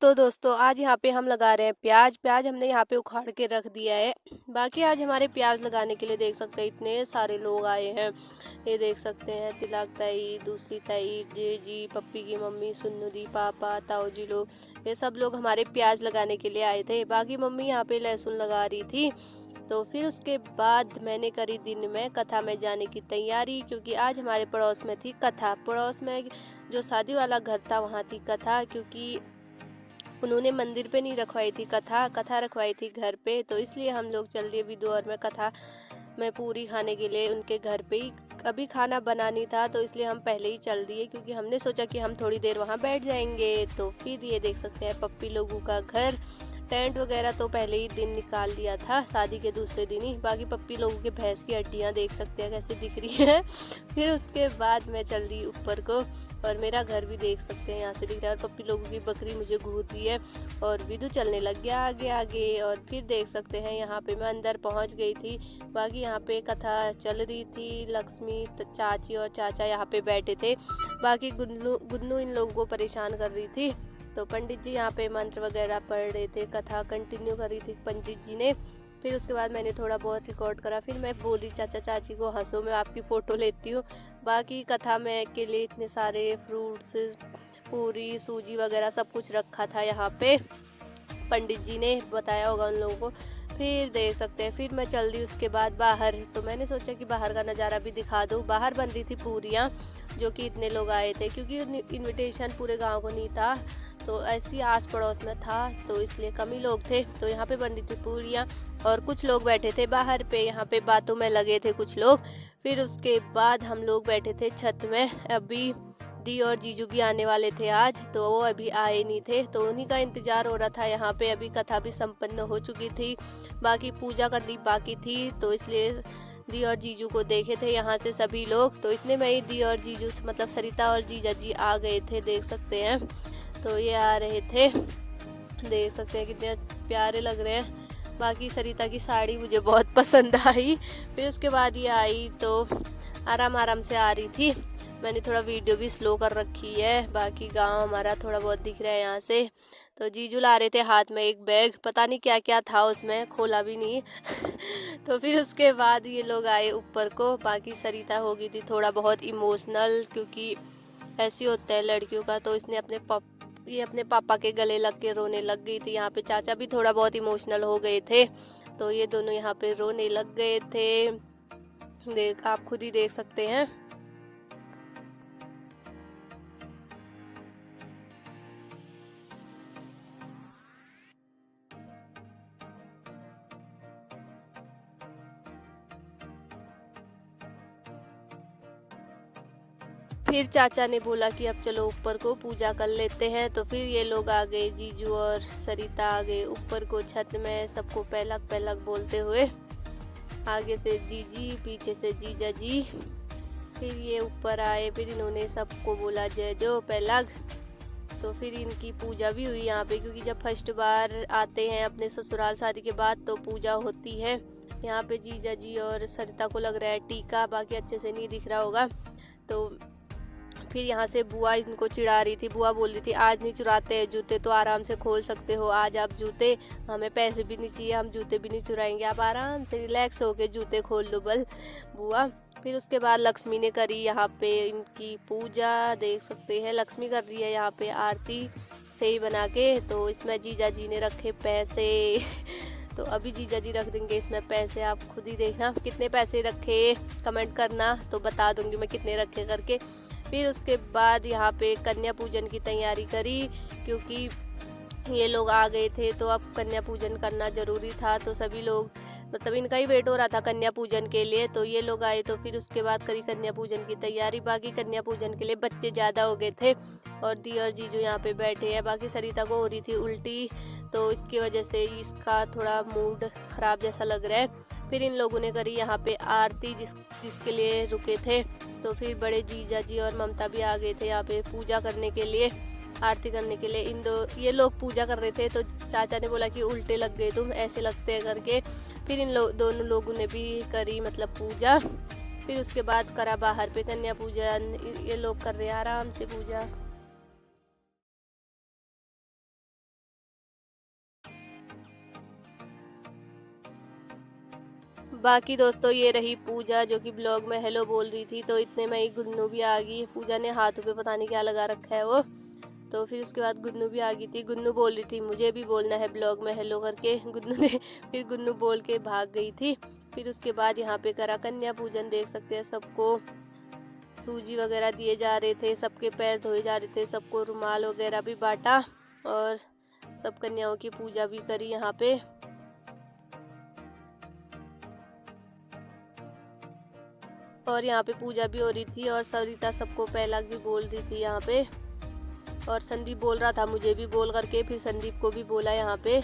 तो दोस्तों आज यहाँ पे हम लगा रहे हैं प्याज हमने यहाँ पे उखाड़ के रख दिया है। बाकी आज हमारे प्याज लगाने के लिए देख सकते हैं इतने सारे लोग आए हैं। ये देख सकते हैं तिलक ताई, दूसरी ताई, जी, पप्पी की मम्मी, सुन्नू दी, पापा, ताऊ जी लोग, ये सब लोग हमारे प्याज लगाने के लिए आए थे। बाकी मम्मी यहाँ पे लहसुन लगा रही थी। तो फिर उसके बाद मैंने करी दिन में कथा में जाने की तैयारी, क्योंकि आज हमारे पड़ोस में थी कथा। पड़ोस में जो शादी वाला घर था वहाँ थी कथा, क्योंकि उन्होंने मंदिर पे नहीं रखवाई थी कथा रखवाई थी घर पे। तो इसलिए हम लोग चल दिए अभी दोपहर में कथा में पूरी खाने के लिए उनके घर पे ही। अभी खाना बनानी था तो इसलिए हम पहले ही चल दिए, क्योंकि हमने सोचा कि हम थोड़ी देर वहाँ बैठ जाएंगे। तो फिर ये देख सकते हैं पप्पी लोगों का घर, टेंट वगैरह तो पहले ही दिन निकाल लिया था, शादी के दूसरे दिन ही। बाकी पप्पी लोगों के भैंस की हड्डियाँ देख सकते हैं कैसे दिख रही है। फिर उसके बाद मैं चल दी ऊपर को, और मेरा घर भी देख सकते हैं यहाँ से दिख रहा है। और पप्पी लोगों की बकरी मुझे घूर रही है और विदु चलने लग गया आगे आगे। और फिर देख सकते हैं यहाँ पे मैं अंदर पहुँच गई थी। बाकी यहाँ पे कथा चल रही थी। लक्ष्मी, चाची और चाचा यहाँ पे बैठे थे। बाकी गुन्नू इन लोगों को परेशान कर रही थी। तो पंडित जी यहाँ पे मंत्र वगैरह पढ़ रहे थे, कथा कंटिन्यू कर रही थी पंडित जी ने। फिर उसके बाद मैंने थोड़ा बहुत रिकॉर्ड करा। फिर मैं बोली चाचा चाची को, हंसो मैं आपकी फ़ोटो लेती हूँ। बाकी कथा में के लिए इतने सारे फ्रूट्स, पूरी, सूजी वगैरह सब कुछ रखा था यहाँ पे, पंडित जी ने बताया होगा उन लोगों को। फिर देख सकते हैं फिर मैं चल दी उसके बाद बाहर। तो मैंने सोचा कि बाहर का नज़ारा भी दिखा दूँ। बाहर बन रही थी पूरियाँ, जो कि इतने लोग आए थे, क्योंकि इनविटेशन पूरे गांव को नहीं था, तो ऐसी आस पड़ोस में था, तो इसलिए कम ही लोग थे। तो यहाँ पे बन रही थी पूरियाँ और कुछ लोग बैठे थे बाहर पे, यहाँ पे बातों में लगे थे कुछ लोग। फिर उसके बाद हम लोग बैठे थे छत में। अभी दी और जीजू भी आने वाले थे आज, तो वो अभी आए नहीं थे, तो उन्हीं का इंतज़ार हो रहा था यहाँ पे। अभी कथा भी संपन्न हो चुकी थी, बाकी पूजा करनी बाकी थी, तो इसलिए दी और जीजू को देखे थे यहाँ से सभी लोग। तो इतने में ही दी और जीजू मतलब सरिता और जीजा जी आ गए थे, देख सकते हैं। तो ये आ रहे थे, देख सकते हैं कितने प्यारे लग रहे हैं। बाकी सरिता की साड़ी मुझे बहुत पसंद आई। फिर उसके बाद ये आई तो आराम आराम से आ रही थी। मैंने थोड़ा वीडियो भी स्लो कर रखी है। बाकी गांव हमारा थोड़ा बहुत दिख रहा है यहाँ से। तो जीजू ला रहे थे हाथ में एक बैग, पता नहीं क्या क्या था उसमें, खोला भी नहीं। तो फिर उसके बाद ये लोग आए ऊपर को। बाकी सरिता हो गई थी थोड़ा बहुत इमोशनल, क्योंकि ऐसी होता है लड़कियों का। तो इसने अपने पापा के गले लग के रोने लग गई थी। यहाँ पे चाचा भी थोड़ा बहुत इमोशनल हो गए थे, तो ये दोनों यहाँ पे रोने लग गए थे। आप खुद ही देख सकते हैं। फिर चाचा ने बोला कि अब चलो ऊपर को पूजा कर लेते हैं। तो फिर ये लोग आ गए, जीजू और सरिता आ गए ऊपर को छत में, सबको पहलक पहलक बोलते हुए। आगे से जीजी, पीछे से जीजा जी। फिर ये ऊपर आए, फिर इन्होंने सबको बोला जय देव पहलक। तो फिर इनकी पूजा भी हुई यहाँ पे, क्योंकि जब फर्स्ट बार आते हैं अपने ससुराल शादी के बाद तो पूजा होती है। यहाँ पे जीजा जी और सरिता को लग रहा है टीका, बाकी अच्छे से नहीं दिख रहा होगा। तो फिर यहाँ से बुआ इनको चिढ़ा रही थी। बुआ बोल रही थी आज नहीं चुराते हैं जूते, तो आराम से खोल सकते हो आज आप जूते, हमें पैसे भी नहीं चाहिए, हम जूते भी नहीं चुराएंगे, आप आराम से रिलैक्स होके जूते खोल लो बल बुआ। फिर उसके बाद लक्ष्मी ने करी यहाँ पे इनकी पूजा, देख सकते हैं लक्ष्मी कर रही है यहाँ पे आरती सही बना के। तो इसमें जीजा जी ने रखे पैसे। तो अभी जीजा जी रख देंगे इसमें पैसे, आप खुद ही देखना कितने पैसे रखे, कमेंट करना तो बता दूंगी मैं कितने रखे करके। फिर उसके बाद यहाँ पे कन्या पूजन की तैयारी करी, क्योंकि ये लोग आ गए थे तो अब कन्या पूजन करना ज़रूरी था। तो सभी लोग मतलब इनका ही वेट हो रहा था कन्या पूजन के लिए। तो ये लोग आए तो फिर उसके बाद करी कन्या पूजन की तैयारी। बाकी कन्या पूजन के लिए बच्चे ज़्यादा हो गए थे और दी और जीजू यहाँ पे बैठे हैं। बाकी सरिता को हो रही थी उल्टी, तो इसकी वजह से इसका थोड़ा मूड ख़राब जैसा लग रहा है। फिर इन लोगों ने करी यहाँ पे आरती जिसके लिए रुके थे। तो फिर बड़े जीजा जी और ममता भी आ गए थे यहाँ पे पूजा करने के लिए, आरती करने के लिए। ये लोग पूजा कर रहे थे तो चाचा ने बोला कि उल्टे लग गए तुम, ऐसे लगते हैं करके। फिर दोनों लोगों ने भी करी मतलब पूजा। फिर उसके बाद करा बाहर पे कन्या पूजन। ये लोग कर रहे हैं आराम से पूजा। बाकी दोस्तों ये रही पूजा जो कि ब्लॉग में हेलो बोल रही थी। तो इतने में ही गुन्नू भी आ गई। पूजा ने हाथों पे पता नहीं क्या लगा रखा है वो। तो फिर उसके बाद गुन्नू भी आ गई थी। गुन्नू बोल रही थी मुझे भी बोलना है ब्लॉग में हेलो करके। गुन्नू बोल के भाग गई थी। फिर उसके बाद यहाँ पे करा कन्या पूजन। देख सकते हैं सबको सूजी वगैरह दिए जा रहे थे, सबके पैर धोए जा रहे थे, सबको रुमाल वगैरह भी बांटा और सब कन्याओं की पूजा भी करी यहाँ पे। और यहाँ पे पूजा भी हो रही थी और सरिता सबको पहलाग भी बोल रही थी यहाँ पे। और संदीप बोल रहा था मुझे भी बोल करके, फिर संदीप को भी बोला यहाँ पे।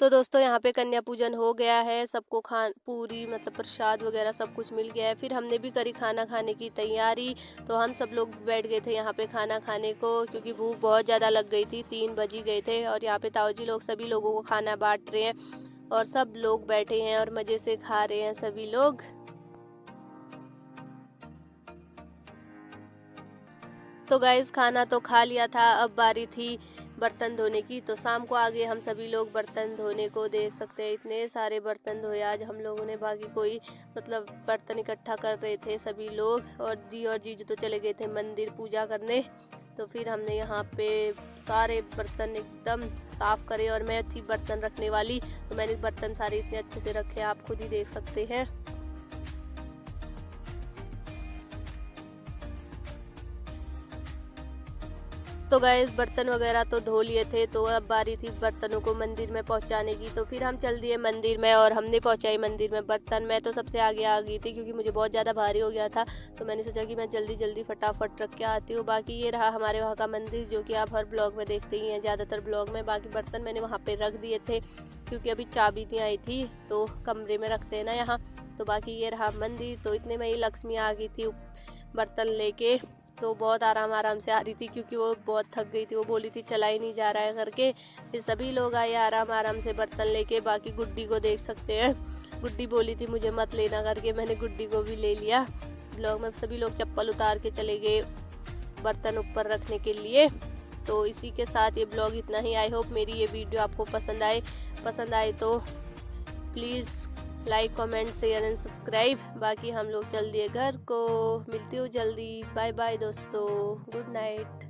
तो दोस्तों यहाँ पे कन्या पूजन हो गया है। सबको पूरी मतलब प्रसाद वगैरह सब कुछ मिल गया है। फिर हमने भी करी खाना खाने की तैयारी। तो हम सब लोग बैठ गए थे यहाँ पे खाना खाने को, क्योंकि भूख बहुत ज़्यादा लग गई थी। 3 बज ही गए थे और यहाँ पे ताऊजी लोग सभी लोगों को खाना बांट रहे हैं और सब लोग बैठे हैं और मज़े से खा रहे हैं सभी लोग। तो गाइस खाना तो खा लिया था, अब बारी थी बर्तन धोने की। तो शाम को आगे हम सभी लोग बर्तन धोने को। देख सकते हैं इतने सारे बर्तन धोए आज हम लोगों ने। बाकी कोई मतलब बर्तन इकट्ठा कर रहे थे सभी लोग। और दी और जीजू तो चले गए थे मंदिर पूजा करने। तो फिर हमने यहाँ पे सारे बर्तन एकदम साफ करे और मैं थी बर्तन रखने वाली, तो मैंने बर्तन सारे इतने अच्छे से रखे, आप खुद ही देख सकते हैं। तो गाइस बर्तन वगैरह तो धो लिए थे। तो अब बारी थी बर्तनों को मंदिर में पहुंचाने की। तो फिर हम चल दिए मंदिर में और हमने पहुंचाई मंदिर में बर्तन। मैं तो सबसे आगे आ गई थी क्योंकि मुझे बहुत ज़्यादा भारी हो गया था। तो मैंने सोचा कि मैं जल्दी जल्दी फटाफट रख के आती हूँ। बाकी ये रहा हमारे वहाँ का मंदिर जो कि आप हर ब्लॉग में देखते ही हैं, ज़्यादातर ब्लॉग में। बाकी बर्तन मैंने वहाँ पर रख दिए थे क्योंकि अभी चाबी नहीं आई थी, तो कमरे में रखते हैं ना यहाँ। तो बाकी ये रहा मंदिर। तो इतने में ही लक्ष्मी आ गई थी बर्तन लेके। तो बहुत आराम से आ रही थी क्योंकि वो बहुत थक गई थी। वो बोली थी चला ही नहीं जा रहा है करके। फिर सभी लोग आए आराम से बर्तन लेके। बाकी गुड्डी को देख सकते हैं, गुड्डी बोली थी मुझे मत लेना करके, मैंने गुड्डी को भी ले लिया। ब्लॉग में सभी लोग चप्पल उतार के चले गए बर्तन ऊपर रखने के लिए। तो इसी के साथ ये ब्लॉग इतना ही। आई होप मेरी ये वीडियो आपको पसंद आए तो please like comment share and subscribe. बाकी हम लोग चल दिए घर को, मिलती हूँ जल्दी। बाय बाय दोस्तों, गुड नाइट।